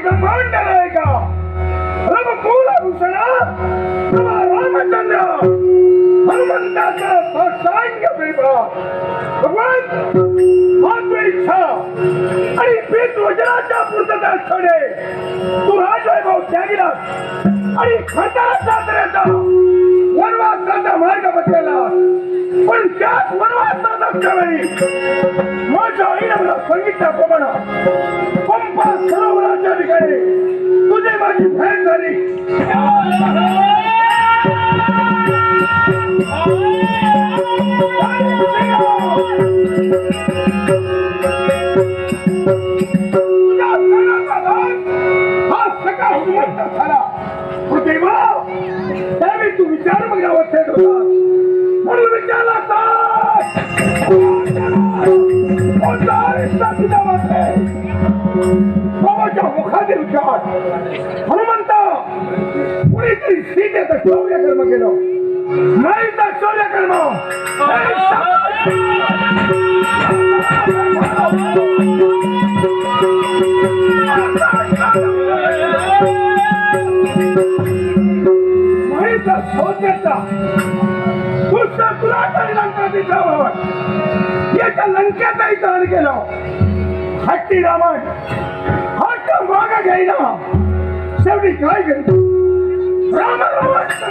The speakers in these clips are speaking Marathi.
ब्रह्मांड रहेगा रघुकुल भूषण रामचंद्र हनुमंताचा साष्टांग प्रेमा भगवान माझी इच्छा आणि पीठ वजनाच्या पूर्तता क्षणे तू राजवैभव त्यागिला आणि खंडाळा जात्रेचा वनवासाचा मार्ग बदलला पण त्याच वनवासाच्या वेळी माझ्या आईने मला सांगितल्याप्रमाणे पंपा सरोवराच्या ठिकाणी तुझी माझी भेट झाली हा सगळा हुमत झाला देवा त्यावेळी तू विचार बघ अवस्थेत होता म्हणून विचारला बाबाच्या मुखातील विचार हनुमंता कुणीतरी सीतेचं शौर्यकर्म केलं नाही तर शौर्यकर्म नाही तर शौर्याचा दुसऱ्या तुला लंका दिसावं याच्या लंकेचाही दहन केलं हट्टी रावण हट्ट मागा घ्यायला शेवटी काय केलं राम रावणाचा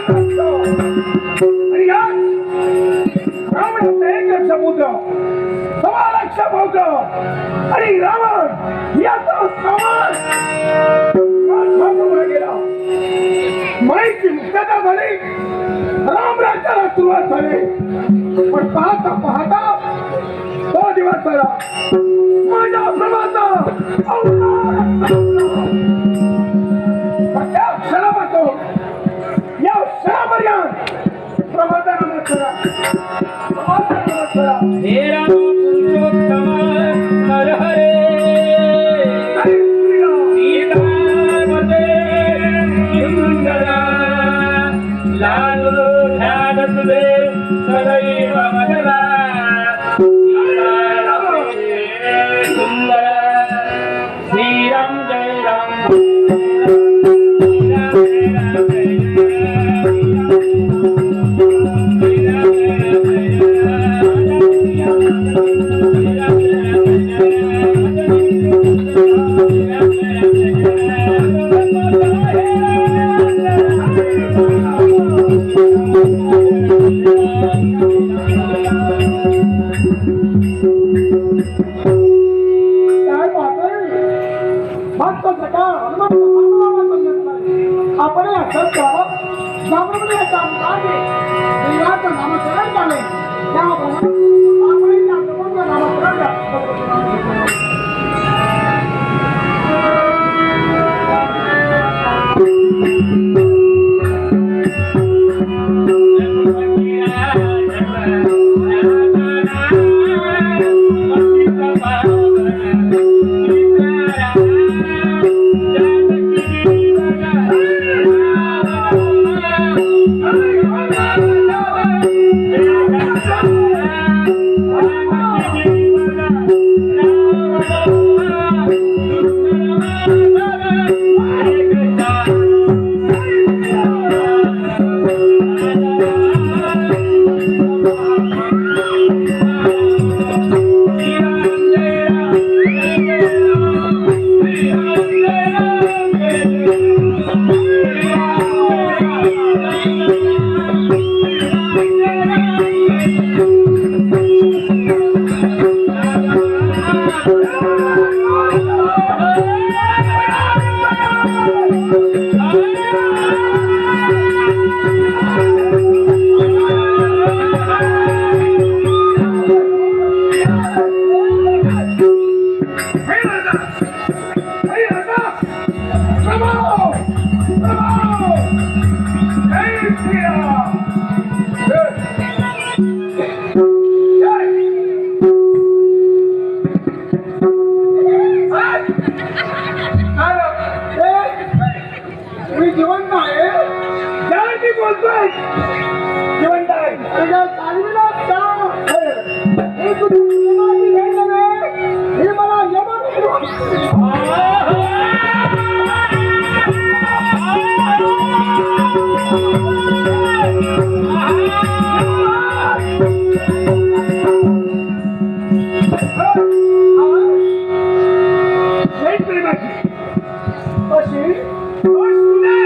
एक लक्ष पुत्र 1.25 लक्ष भोग आणि रावण याचा समाज गेला माहिती मुक्तता झाली राम राज्याला सुरुवात झाली पण पाहता पाहता तो दिवस झाला माझ्या प्रभाचा त्या क्षणापासून या क्षणापर्यंत प्रभाचा नमस्कार हे राम पुरुषोत्तम हर हरे लालो ध्यान तुझे सदैव मजला सुंदर श्रीराम जय राम आपण असं गावामध्ये देवाचं नामस्मरण झाले त्याप्रमाणे आपण नामस्मरण लई प्रेमाची अशी बस तुझे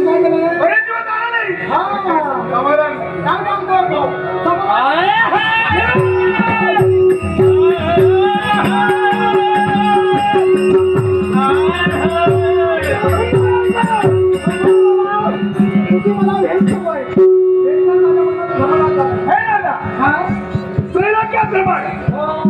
काय केलं? बरेच दिवस आला नाही हा समाधान काय काम करतो? मला हेच सवय. हेच माझ्या मनात समाधान झालं. हे दादा हा? श्रीलंका प्रमाणे हो.